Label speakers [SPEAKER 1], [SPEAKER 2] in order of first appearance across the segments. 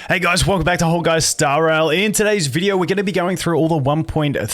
[SPEAKER 1] Hey guys, welcome back to Honkai Star Rail. In today's video, we're going to be going through all the 1.3 and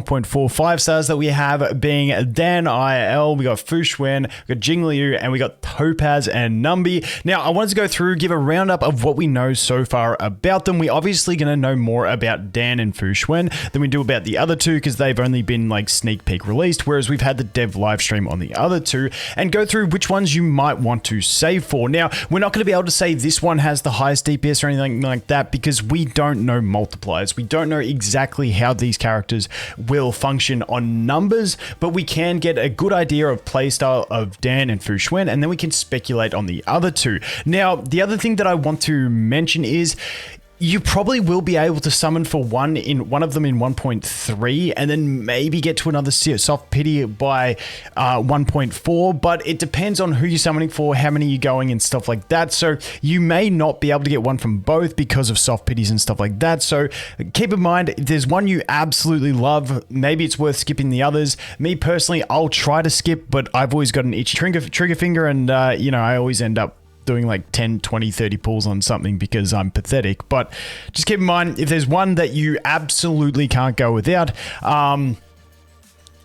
[SPEAKER 1] 1.45 stars that we have, being Dan IL, we got Xuan, we got Jingliu, and we got Topaz and Numby. Now, I wanted to go through, give a roundup of what we know so far about them. We're obviously going to know more about Dan and Xuan than we do about the other two, because they've only been like sneak peek released, whereas we've had the dev live stream on the other two, and go through which ones you might want to save for. Now, we're not going to be able to say this one has the highest DPS or anything like that, because we don't know multipliers. We don't know exactly how these characters will function on numbers, but we can get a good idea of playstyle of Dan and Xuan, and then we can speculate on the other two. Now, the other thing that I want to mention is you probably will be able to summon for one of them in 1.3, and then maybe get to another soft pity by 1.4, but it depends on who you're summoning for, how many you're going, and stuff like that. So you may not be able to get one from both because of soft pities and stuff like that. So keep in mind, if there's one you absolutely love, maybe it's worth skipping the others. Me personally, I'll try to skip, but I've always got an itchy trigger finger, and I always end up doing like 10, 20, 30 pulls on something because I'm pathetic. But just keep in mind, if there's one that you absolutely can't go without,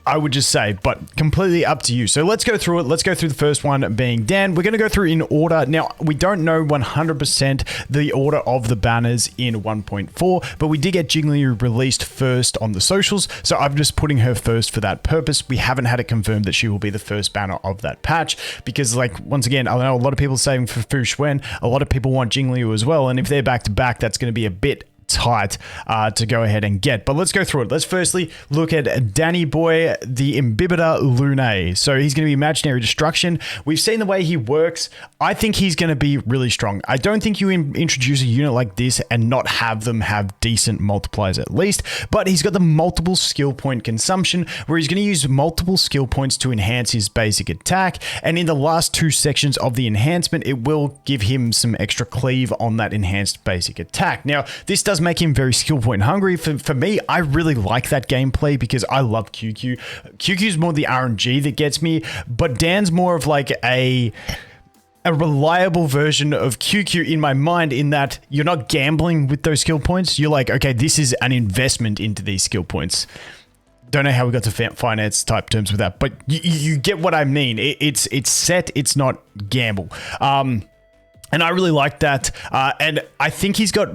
[SPEAKER 1] I would just say, but completely up to you. So let's go through it. Let's go through the first one being Dan. We're going to go through in order. Now, we don't know 100% the order of the banners in 1.4, but we did get Jingliu released first on the socials, so I'm just putting her first for that purpose. We haven't had it confirmed that she will be the first banner of that patch, because like, once again, I know a lot of people saving for Xuan, a lot of people want Jingliu as well, and if they're back to back, that's going to be a bit tight to go ahead and get. But let's go through it. Let's firstly look at Danny Boy, the Imbibitor Lunae. So he's going to be Imaginary Destruction. We've seen the way he works. I think he's going to be really strong. I don't think you introduce a unit like this and not have them have decent multipliers at least, but he's got the multiple skill point consumption, where he's going to use multiple skill points to enhance his basic attack, and in the last two sections of the enhancement, it will give him some extra cleave on that enhanced basic attack. Now, this does make him very skill point hungry. For me, I really like that gameplay because I love QQ. QQ's more the RNG that gets me, but Dan's more of like a reliable version of QQ in my mind, in that you're not gambling with those skill points. You're like, okay, this is an investment into these skill points. Don't know how we got to finance type terms with that, but you get what I mean. It's set, it's not gamble. And I really like that. And I think he's got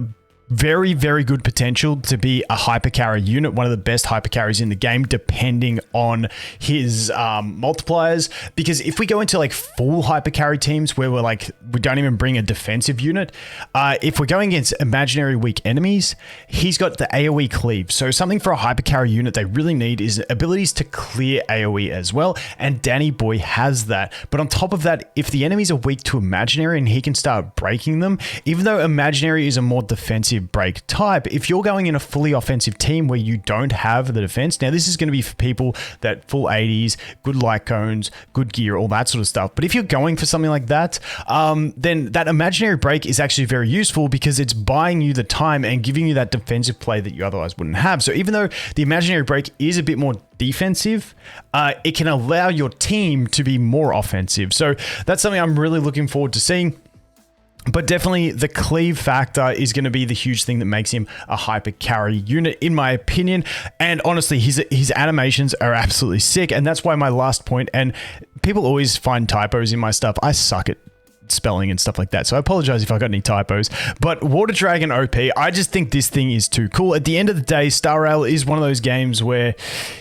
[SPEAKER 1] very, very good potential to be a hypercarry unit, one of the best hypercarries in the game, depending on his multipliers. Because if we go into like full hypercarry teams where we don't even bring a defensive unit, if we're going against imaginary weak enemies, he's got the AoE cleave. So something for a hypercarry unit they really need is abilities to clear AoE as well, and Danny Boy has that. But on top of that, if the enemies are weak to imaginary and he can start breaking them, even though imaginary is a more defensive break type, if you're going in a fully offensive team where you don't have the defense, now this is going to be for people that full 80s, good light cones, good gear, all that sort of stuff. But if you're going for something like that, then that imaginary break is actually very useful, because it's buying you the time and giving you that defensive play that you otherwise wouldn't have. So even though the imaginary break is a bit more defensive, it can allow your team to be more offensive. So that's something I'm really looking forward to seeing. But definitely the cleave factor is going to be the huge thing that makes him a hyper carry unit, in my opinion. And honestly, his animations are absolutely sick. And that's why my last point, and people always find typos in my stuff. I suck at spelling and stuff like that, so I apologize if I got any typos. But Water Dragon OP, I just think this thing is too cool. At the end of the day, Star Rail is one of those games where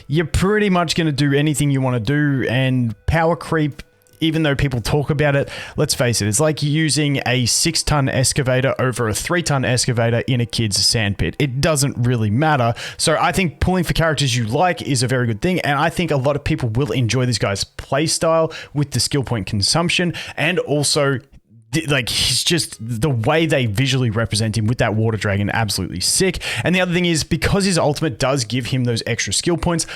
[SPEAKER 1] you're pretty much going to do anything you want to do, and power creep, even though people talk about it, let's face it, it's like using a 6-ton excavator over a 3-ton excavator in a kid's sandpit. It doesn't really matter. So I think pulling for characters you like is a very good thing, and I think a lot of people will enjoy this guy's playstyle with the skill point consumption, and also like, he's just, the way they visually represent him with that water dragon, absolutely sick. And the other thing is, because his ultimate does give him those extra skill points,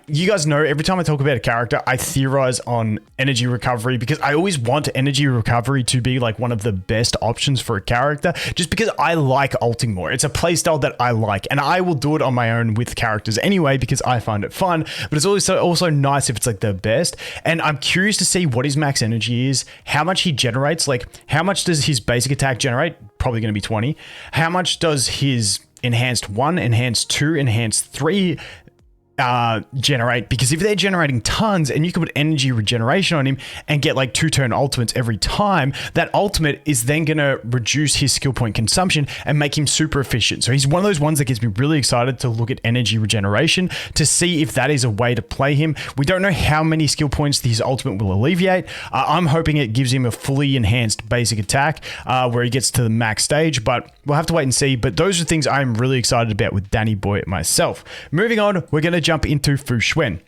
[SPEAKER 1] you guys know every time I talk about a character, I theorize on energy recovery, because I always want energy recovery to be like one of the best options for a character, just because I like ulting more. It's a playstyle that I like, and I will do it on my own with characters anyway, because I find it fun, but it's also nice if it's like the best. And I'm curious to see what his max energy is, how much he generates. Like, like, how much does his basic attack generate? Probably going to be 20. How much does his enhanced 1, enhanced 2, enhanced 3 generate? Because if they're generating tons and you can put energy regeneration on him and get like 2-turn ultimates every time, that ultimate is then going to reduce his skill point consumption and make him super efficient. So he's one of those ones that gets me really excited to look at energy regeneration to see if that is a way to play him. We don't know how many skill points his ultimate will alleviate. I'm hoping it gives him a fully enhanced basic attack where he gets to the max stage, but we'll have to wait and see. But those are things I'm really excited about with Danny Boy myself. Moving on, we're going to jump into Xuan.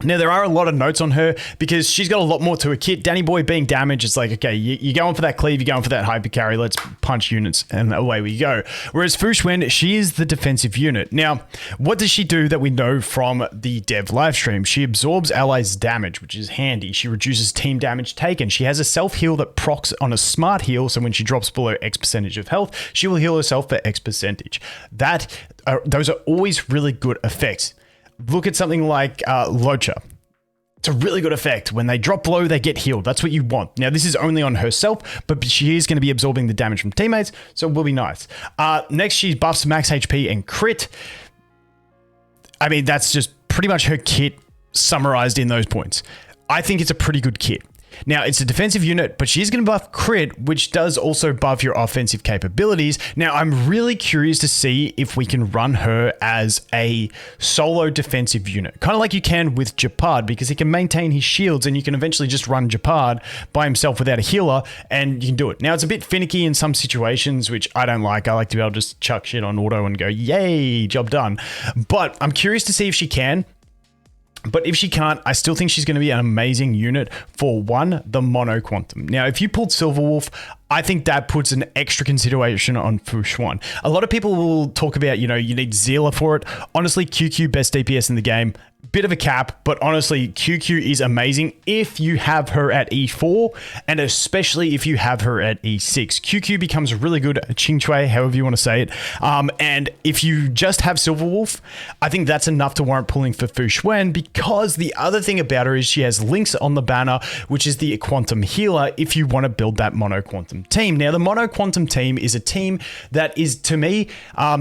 [SPEAKER 1] Now, there are a lot of notes on her because she's got a lot more to her kit. Danny Boy being damaged, it's like, okay, you're going for that cleave, you're going for that hyper carry, let's punch units, and away we go. Whereas Xuan, she is the defensive unit. Now, what does she do that we know from the dev livestream? She absorbs allies' damage, which is handy. She reduces team damage taken. She has a self-heal that procs on a smart heal, so when she drops below X percentage of health, she will heal herself for X percentage. Those are always really good effects. Look at something like Locha. It's a really good effect. When they drop low, they get healed. That's what you want. Now, this is only on herself, but she is going to be absorbing the damage from teammates, so it will be nice. Next, she buffs max HP and crit. I mean, that's just pretty much her kit summarized in those points. I think it's a pretty good kit. Now, it's a defensive unit, but she's going to buff crit, which does also buff your offensive capabilities. Now, I'm really curious to see if we can run her as a solo defensive unit, kind of like you can with Japard, because he can maintain his shields and you can eventually just run Japard by himself without a healer and you can do it. Now, it's a bit finicky in some situations, which I don't like. I like to be able to just chuck shit on auto and go, yay, job done. But I'm curious to see if she can. But if she can't, I still think she's going to be an amazing unit for the mono quantum. Now, if you pulled Silverwolf, I think that puts an extra consideration on Xuan. A lot of people will talk about, you need Zealer for it. Honestly, QQ best DPS in the game. Bit of a cap, but honestly, QQ is amazing if you have her at E4, and especially if you have her at E6. QQ becomes really good at Ching Chui, however you want to say it. And if you just have Silverwolf, I think that's enough to warrant pulling for Xuan, because the other thing about her is she has links on the banner, which is the quantum healer if you want to build that mono quantum team. Now, the mono quantum team is a team that is, to me,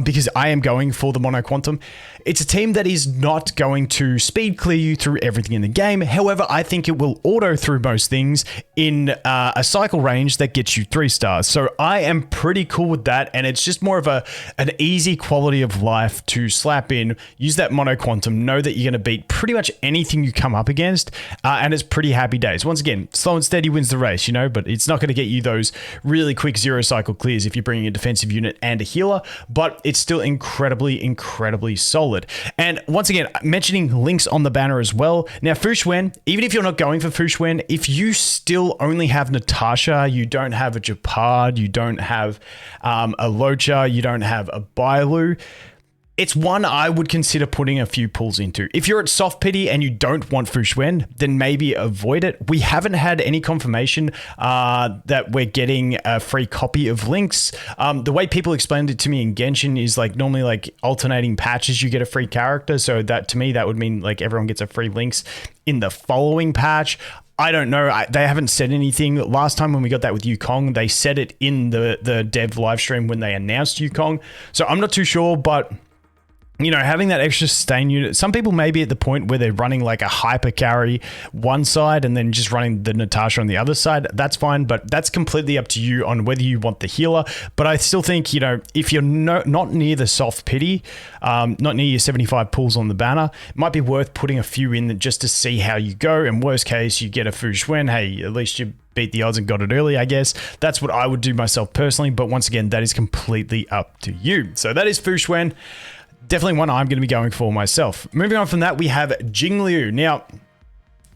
[SPEAKER 1] because I am going for the mono quantum, it's a team that is not going to speed clear you through everything in the game. However, I think it will auto through most things in a cycle range that gets you 3 stars. So I am pretty cool with that, and it's just more of an easy quality of life to slap in, use that mono quantum, know that you're going to beat pretty much anything you come up against, and it's pretty happy days. Once again, slow and steady wins the race, but it's not going to get you those really quick 0 cycle clears if you're bringing a defensive unit and a healer, but it's still incredibly solid. And once again, mentioning links on the banner as well. Now, Xuan, even if you're not going for Xuan, if you still only have Natasha, you don't have a Japard, you don't have a Locha, you don't have a Bailu, it's one I would consider putting a few pulls into. If you're at soft pity and you don't want Xuan, then maybe avoid it. We haven't had any confirmation that we're getting a free copy of links. The way people explained it to me in Genshin is like normally like alternating patches, you get a free character. So that to me, that would mean like everyone gets a free links in the following patch. I don't know. They haven't said anything. Last time when we got that with Yukong, they said it in the dev live stream when they announced Yukong. So I'm not too sure, but having that extra sustain unit, some people may be at the point where they're running like a hyper carry one side and then just running the Natasha on the other side. That's fine, but that's completely up to you on whether you want the healer. But I still think, if you're not near the soft pity, not near your 75 pulls on the banner, it might be worth putting a few in just to see how you go. In worst case, you get a Xuan. Hey, at least you beat the odds and got it early, I guess. That's what I would do myself personally. But once again, that is completely up to you. So that is Xuan. Definitely one I'm going to be going for myself. Moving on from that, we have Jingliu. Now,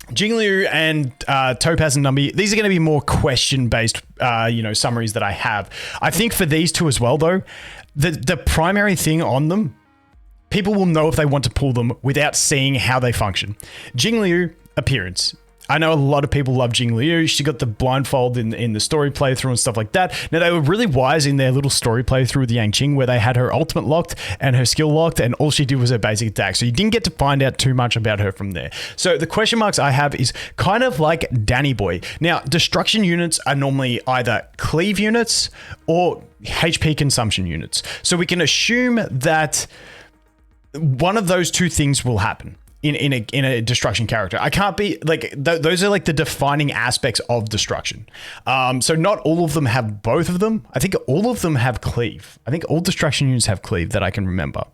[SPEAKER 1] Jingliu and Topaz Numby, these are going to be more question-based, summaries that I have. I think for these two as well, though, the primary thing on them, people will know if they want to pull them without seeing how they function. Jingliu, appearance. I know a lot of people love Jingliu. She got the blindfold in the story playthrough and stuff like that. Now, they were really wise in their little story playthrough with Yang Qing, where they had her ultimate locked and her skill locked, and all she did was her basic attack. So you didn't get to find out too much about her from there. So the question marks I have is kind of like Danny Boy. Now, destruction units are normally either cleave units or HP consumption units. So we can assume that one of those two things will happen in a destruction character. I can't be like, those are like the defining aspects of destruction. So not all of them have both of them. I think all of them have cleave. I think all destruction units have cleave that I can remember.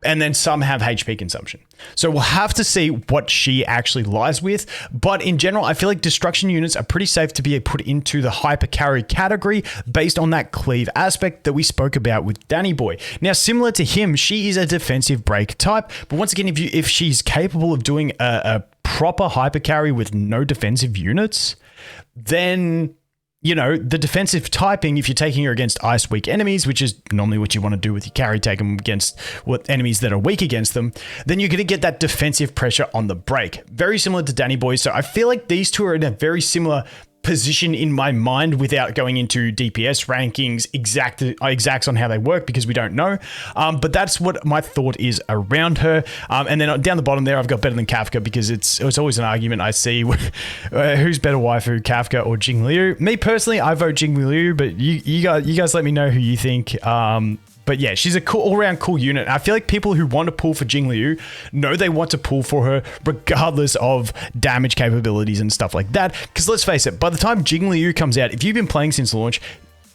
[SPEAKER 1] And then some have HP consumption. So we'll have to see what she actually lies with. But in general, I feel like destruction units are pretty safe to be put into the hyper carry category based on that cleave aspect that we spoke about with Danny Boy. Now, similar to him, she is a defensive break type. But once again, if she's capable of doing a proper hyper carry with no defensive units, then, you know, the defensive typing, if you're taking her against ice weak enemies, which is normally what you want to do with your carry, take them against what enemies that are weak against them, then you're going to get that defensive pressure on the break. Very similar to Danny Boy. So I feel like these two are in a very similar position in my mind without going into DPS rankings, exacts on how they work, because we don't know. But that's what my thought is around her. And then down the bottom there, I've got better than Kafka, because it's always an argument I see who's better waifu, Kafka or Jingliu. Me personally, I vote Jingliu, but you guys let me know who you think. But yeah, she's a cool, all-around cool unit. I feel like people who want to pull for Jingliu know they want to pull for her regardless of damage capabilities and stuff like that. Because let's face it, by the time Jingliu comes out, if you've been playing since launch,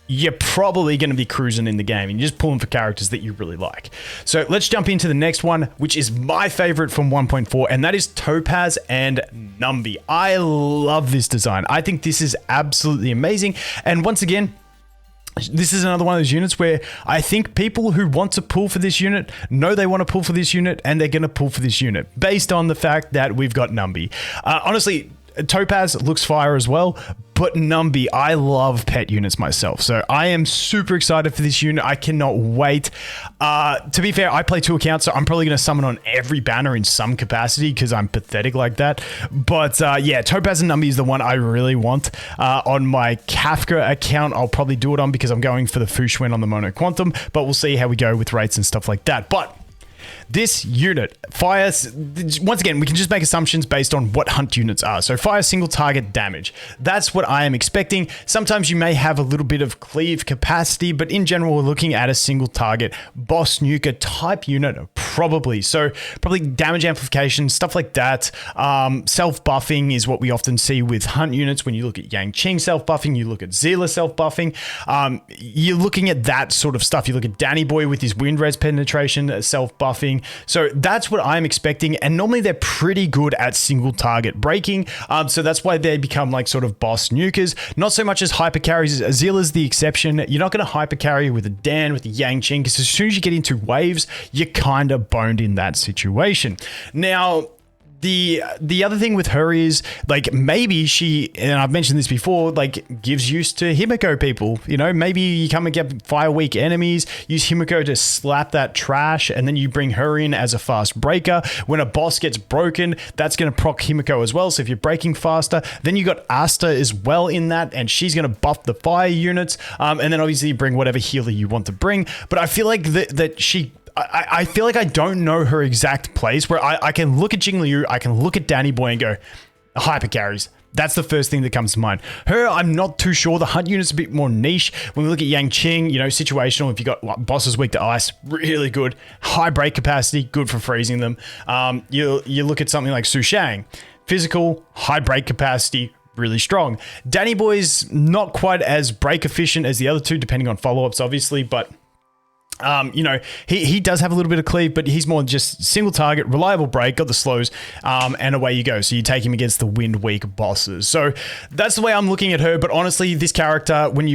[SPEAKER 1] you're probably going to be cruising in the game and you're just pulling for characters that you really like. So let's jump into the next one, which is my favorite from 1.4, and that is Topaz and Numby. I love this design. I think this is absolutely amazing. And once again, this is another one of those units where I think people who want to pull for this unit know they want to pull for this unit, and they're going to pull for this unit based on the fact that we've got Numby. Honestly, Topaz looks fire as well, but Numby, I love pet units myself, so I am super excited for this unit. I cannot wait. To be fair, I play 2 accounts, so I'm probably going to summon on every banner in some capacity because I'm pathetic like that. But yeah, Topaz and Numby is the one I really want. On my Kafka account, I'll probably do it on because I'm going for the Xuan on the Mono Quantum, but we'll see how we go with rates and stuff like that. But this unit fires, once again, we can just make assumptions based on what hunt units are. So fire single target damage. That's what I am expecting. Sometimes you may have a little bit of cleave capacity, but in general, we're looking at a single target boss nuker type unit, probably. So probably damage amplification, stuff like that. Self-buffing is what we often see with hunt units. When you look at Yang Qing self-buffing, you look at Zila self-buffing. You're looking at that sort of stuff. You look at Danny Boy with his wind res penetration self-buffing. So that's what I'm expecting, and normally they're pretty good at single target breaking, so that's why they become like sort of boss nukers, not so much as hyper carries. Zila's the exception. You're not going to hyper carry with a Dan, with a Yang Qing, because as soon as you get into waves, you're kind of boned in that situation. Now, the other thing with her is, like, maybe she, and I've mentioned this before, like, gives use to Himiko people. You know, maybe you come and get fire weak enemies, use Himiko to slap that trash, and then you bring her in as a fast breaker. When a boss gets broken, that's going to proc Himiko as well. So if you're breaking faster, then you got Asta as well in that, and she's going to buff the fire units. And then obviously you bring whatever healer you want to bring. But I feel like that she, I feel like I don't know her exact place, where I can look at Jingliu, I can look at Danny Boy and go, hyper carries. That's the first thing that comes to mind. Her, I'm not too sure. The hunt unit's a bit more niche. When we look at Yang Qing, you know, situational, if you got like, bosses weak to ice, really good. High break capacity, good for freezing them. You look at something like Su Shang, physical, high break capacity, really strong. Danny Boy's not quite as break efficient as the other two, depending on follow-ups, obviously, but you know, he does have a little bit of cleave, but he's more just single target, reliable break, got the slows, and away you go. So you take him against the wind weak bosses. So that's the way I'm looking at her. But honestly, this character, when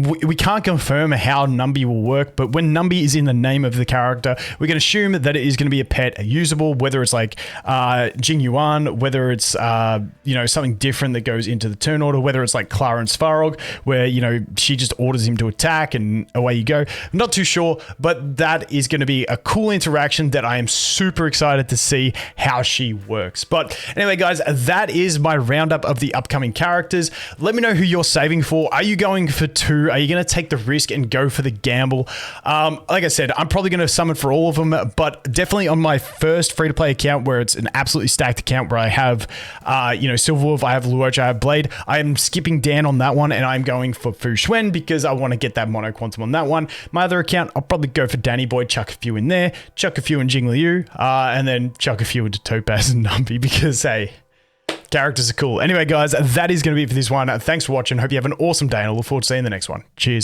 [SPEAKER 1] we can't confirm how Numby will work, but when Numby is in the name of the character, we can assume that it is going to be a pet usable, whether it's like Jingliu, whether it's something different that goes into the turn order, whether it's like Clarence Farrog, where she just orders him to attack and away you go. I'm not too sure, but that is going to be a cool interaction that I am super excited to see how she works. But anyway, guys, that is my roundup of the upcoming characters. Let me know who you're saving for. Are you going for 2? Are you going to take the risk and go for the gamble? Like I said, I'm probably going to summon for all of them, but definitely on my first free-to-play account where it's an absolutely stacked account where I have, Silverwolf, I have Luocha, I have Blade. I am skipping Dan on that one, and I'm going for Xuan because I want to get that Mono Quantum on that one. My other account, I'll probably go for Danny Boy, chuck a few in there, chuck a few in Jingliu, and then chuck a few into Topaz and Numby because, hey, characters are cool. Anyway, guys, that is going to be it for this one. Thanks for watching. Hope you have an awesome day, and I look forward to seeing the next one. Cheers.